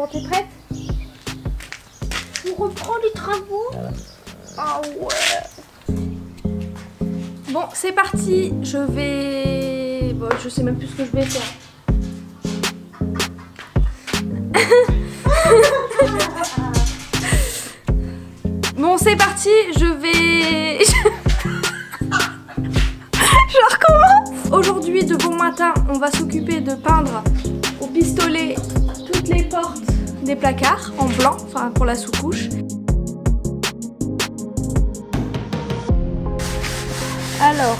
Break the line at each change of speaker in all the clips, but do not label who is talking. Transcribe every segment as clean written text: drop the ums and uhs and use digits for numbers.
Bon, t'es prête? On reprend les travaux. Ah ouais. Bon, c'est parti. Je vais... Bon, je sais même plus ce que je vais faire. Bon, c'est parti. Je vais... Je recommence. Aujourd'hui, de bon matin, on va s'occuper de peindre au pistolet toutes les portes des placards en blanc, enfin pour la sous-couche. Alors,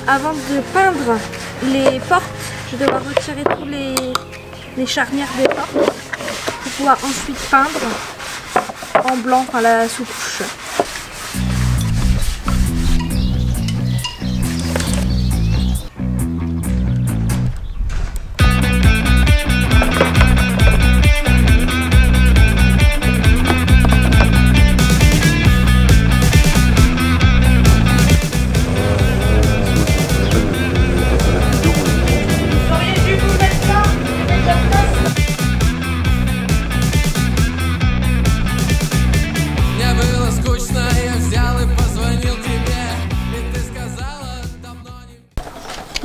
avant de peindre les portes, je vais devoir retirer tous les charnières des portes pour pouvoir ensuite peindre en blanc, enfin la sous-couche.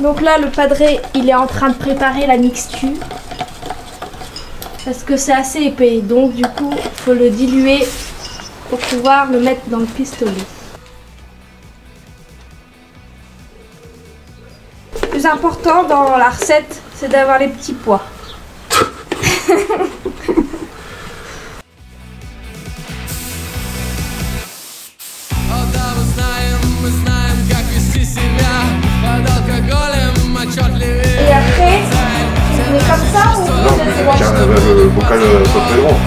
Donc là, le padré, il est en train de préparer la mixture parce que c'est assez épais. Donc du coup, il faut le diluer pour pouvoir le mettre dans le pistolet. Le plus important dans la recette, c'est d'avoir les petits pois. Et après, on est comme ça ou
non, mais le bocal pas très grand.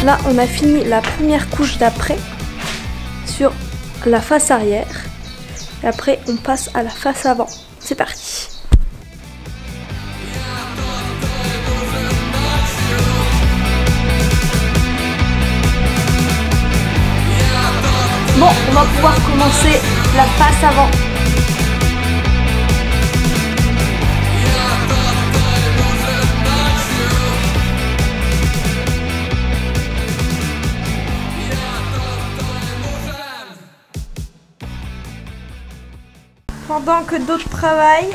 Là, on a fini la première couche d'après sur la face arrière. Et après, on passe à la face avant. C'est parti. Bon, on va pouvoir commencer la face avant. Pendant que d'autres travaillent,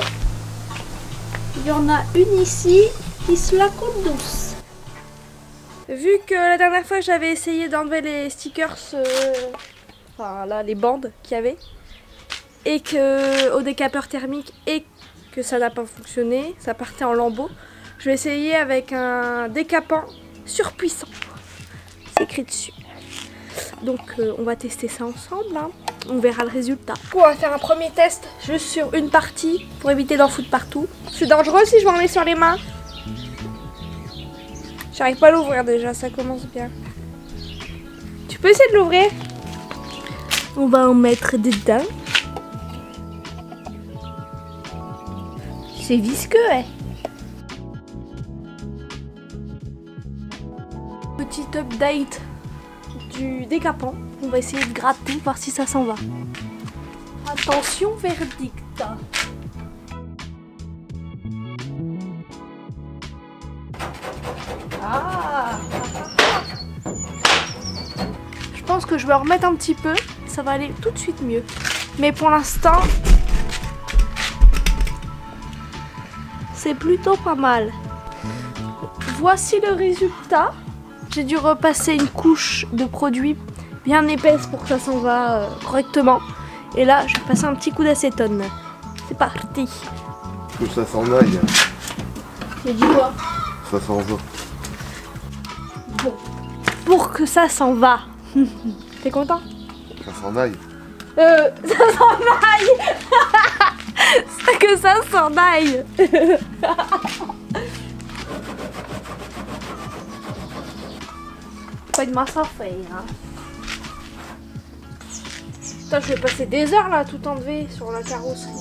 il y en a une ici qui se la compte douce. Vu que la dernière fois j'avais essayé d'enlever les stickers, enfin là les bandes qu'il y avait, et que au décapeur thermique et que ça n'a pas fonctionné, ça partait en lambeaux, je vais essayer avec un décapant surpuissant. C'est écrit dessus. Donc on va tester ça ensemble, hein. On verra le résultat. On va faire un premier test juste sur une partie pour éviter d'en foutre partout. C'est dangereux si je m'en mets sur les mains. J'arrive pas à l'ouvrir déjà, ça commence bien. Tu peux essayer de l'ouvrir? On va en mettre dedans. C'est visqueux, hein. Petit update du décapant. On va essayer de gratter, voir si ça s'en va. Attention, verdict. Ah. Je pense que je vais en remettre un petit peu. Ça va aller tout de suite mieux. Mais pour l'instant, c'est plutôt pas mal. Voici le résultat. J'ai dû repasser une couche de produit bien épaisse pour que ça s'en va correctement. Et là, je vais passer un petit coup d'acétone. C'est parti.
Que ça s'en aille.
J'ai dit quoi?
Ça s'en va.
Bon, pour que ça s'en va. T'es content?
Ça s'en aille.
Ça s'en aille. C'est que ça s'en aille. Pas de masse à faire, hein. Putain, je vais passer des heures là, tout enlevé sur la carrosserie.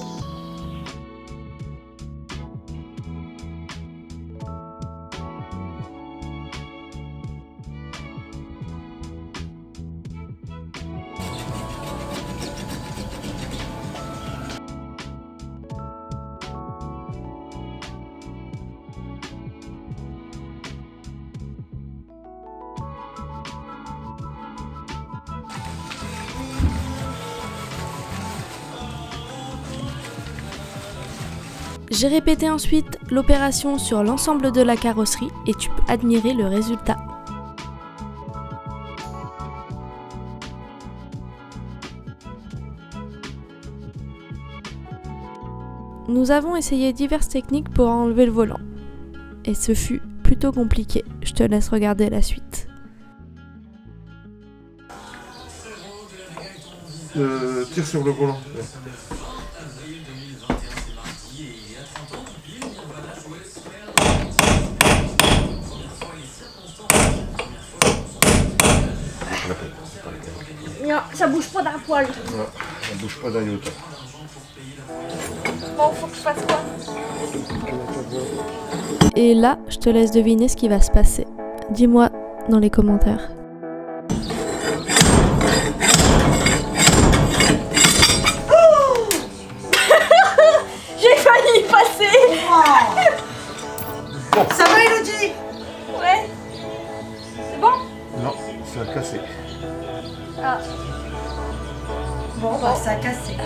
J'ai répété ensuite l'opération sur l'ensemble de la carrosserie et tu peux admirer le résultat. Nous avons essayé diverses techniques pour enlever le volant. Et ce fut plutôt compliqué. Je te laisse regarder la suite.
Tire sur le volant.
Non, ça bouge pas d'un poil.
Ouais, ça bouge pas d'un iota.
Bon, faut que je fasse quoi?
Et là, je te laisse deviner ce qui va se passer. Dis-moi dans les commentaires.
J'ai failli y passer.
Ça va, Elodie?
Ouais. C'est bon?
Non, ça a cassé.
Ah.
Bon, bah ça a cassé.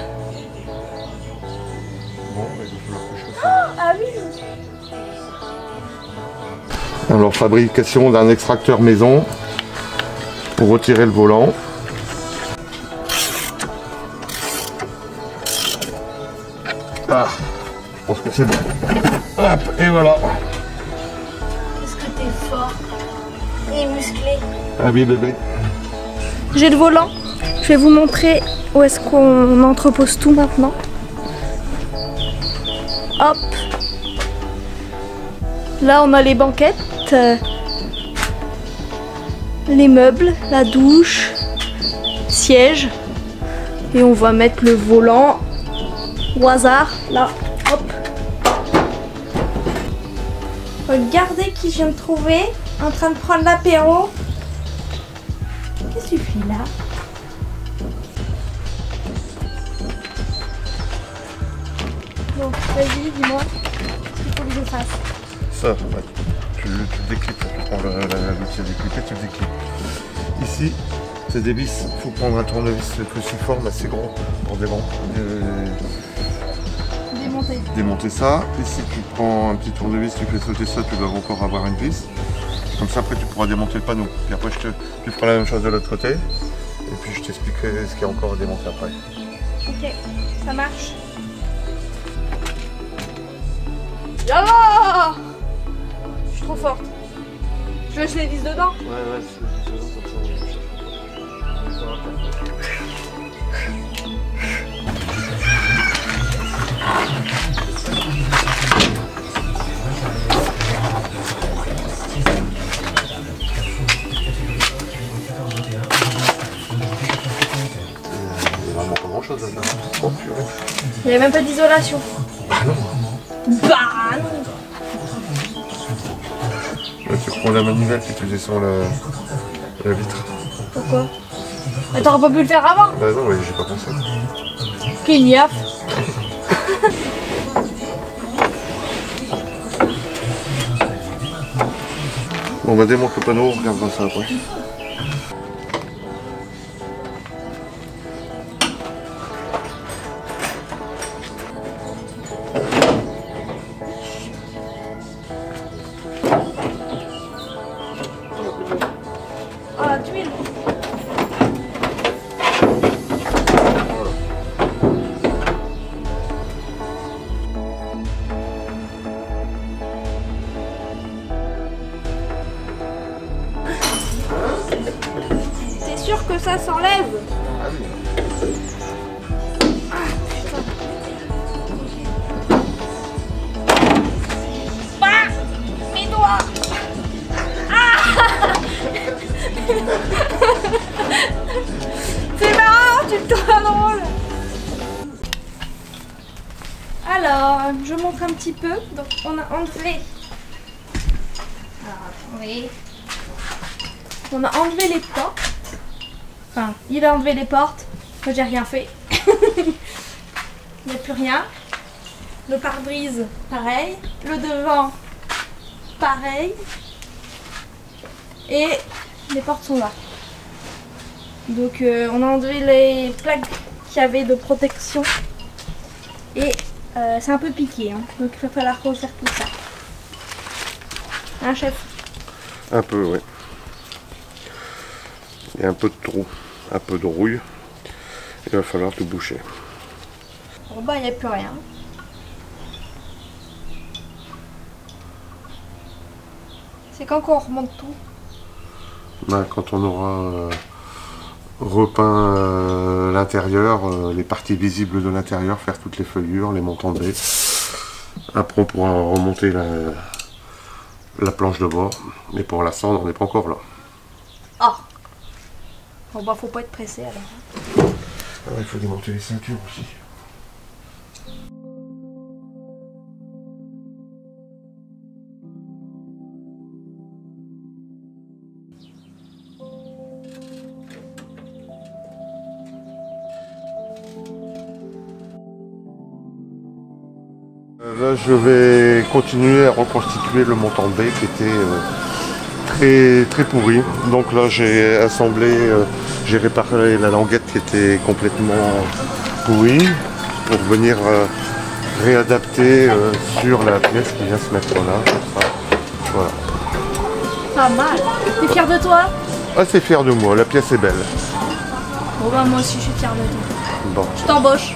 Bon, il va falloir que je fasse.
Ah oui.
Alors, fabrication d'un extracteur maison pour retirer le volant. Ah, je pense que c'est bon. Hop, et voilà.
Est-ce que t'es fort et musclé?
Ah oui, bébé.
J'ai le volant. Je vais vous montrer où est-ce qu'on entrepose tout maintenant. Hop. Là, on a les banquettes, les meubles, la douche, siège. Et on va mettre le volant au hasard. Là, hop. Regardez qui je viens de trouver en train de prendre l'apéro. Qu'est-ce que tu fais là? Bon, vas-y, dis-moi ce qu'il faut que je fasse.
Ça, ouais. Tu le déclips. Tu prends l'outil à déclipper, tu le déclipes. Ici, c'est des vis. Il faut prendre un tournevis cruciforme assez grand pour démonter ça. Ici, tu prends un petit tournevis, tu fais sauter ça, tu dois encore avoir une vis. Comme ça, après, tu pourras démonter le panneau. Puis après, tu feras la même chose de l'autre côté. Et puis, je t'expliquerai ce qu'il y a encore à démonter après.
Ok, ça marche. Yallah! Je suis trop forte. Je lâche les vis dedans.
Ouais, c'est dedans comme ça. Vraiment pas grand chose là. Oh, purée.
Il n'y a même pas d'isolation.
Bah non.
Bah non.
Là, tu prends la manivelle et tu descends la vitre.
Pourquoi? Mais t'aurais pas pu le faire avant.
Bah non, ouais, j'ai pas pensé.
Quelle niaf.
Bon, on va démonter le panneau, on regardera ça après.
Ah, la tuile. T'es sûr que ça s'enlève?
Ah oui.
Ah, mes doigts. C'est marrant, tu te rends je montre un petit peu. Donc on a enlevé. Alors attendez. On a enlevé les portes. Enfin, il a enlevé les portes. Moi j'ai rien fait. Il n'y a plus rien. Le pare-brise, pareil. Le devant, pareil. Et les portes sont là. Donc on a enlevé les plaques qu'il y avait de protection. Et c'est un peu piqué. Hein. Donc il va falloir refaire tout ça. Hein, chef?
Un peu, oui. Il y a un peu de trou, un peu de rouille. Il va falloir tout boucher.
En bas, il n'y a plus rien. C'est quand qu'on remonte tout?
Ben, quand on aura repeint l'intérieur, les parties visibles de l'intérieur, faire toutes les feuillures, les montants de baies. Après, on pourra remonter la planche de bord. Mais pour l'instant, on n'est pas encore là.
Ah! Bon bah faut pas être pressé alors.
Alors, il faut démonter les ceintures aussi. Là, je vais continuer à reconstituer le montant de baie qui était très pourri. Donc là, j'ai assemblé, j'ai réparé la languette qui était complètement pourrie pour venir réadapter sur la pièce qui vient se mettre là, comme ça. Voilà.
Pas mal. T'es fier de toi?
Assez fier de moi, la pièce est belle.
Bon bah moi aussi je suis fier de toi.
Bon.
Je t'embauche.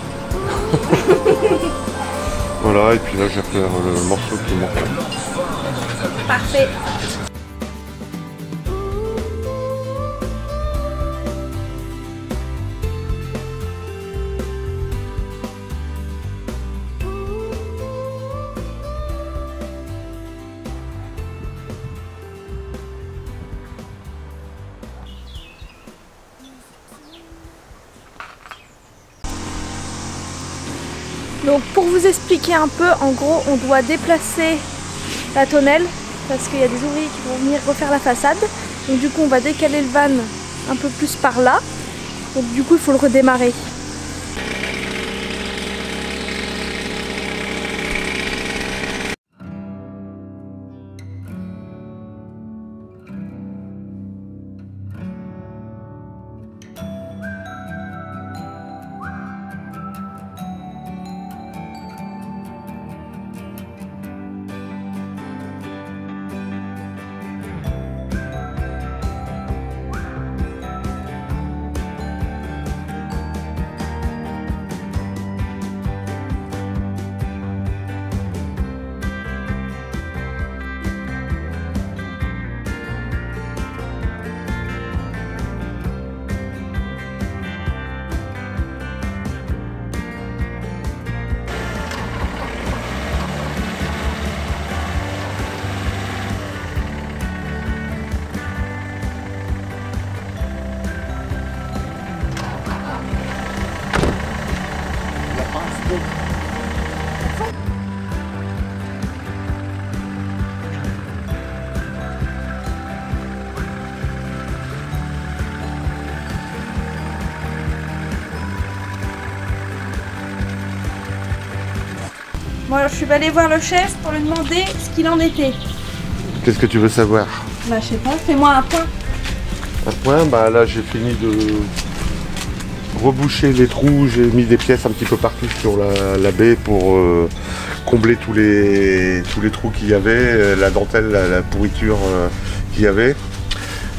Voilà, et puis là, je vais faire le morceau qui manque.
Parfait. Donc pour vous expliquer un peu, en gros on doit déplacer la tonnelle parce qu'il y a des ouvriers qui vont venir refaire la façade. Donc du coup on va décaler le van un peu plus par là. Donc du coup il faut le redémarrer. Bon alors je suis allée voir le chef pour lui demander ce qu'il en était.
Qu'est-ce que tu veux savoir?
Bah je sais pas, fais-moi un point.
Un point, bah là j'ai fini de reboucher les trous, j'ai mis des pièces un petit peu partout sur la baie pour combler tous les trous qu'il y avait, la dentelle, la pourriture qu'il y avait.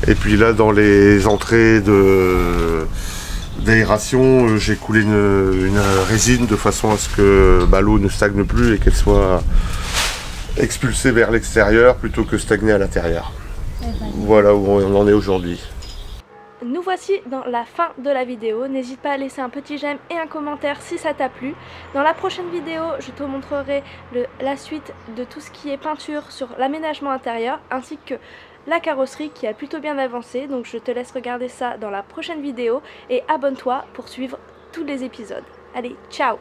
Et puis là dans les entrées d'aération, j'ai coulé une résine de façon à ce que l'eau ne stagne plus et qu'elle soit expulsée vers l'extérieur plutôt que stagner à l'intérieur. Voilà où on en est aujourd'hui.
Nous voici dans la fin de la vidéo. N'hésite pas à laisser un petit j'aime et un commentaire si ça t'a plu. Dans la prochaine vidéo, je te montrerai la suite de tout ce qui est peinture sur l'aménagement intérieur ainsi que la carrosserie qui a plutôt bien avancé. Donc je te laisse regarder ça dans la prochaine vidéo et abonne-toi pour suivre tous les épisodes. Allez, ciao!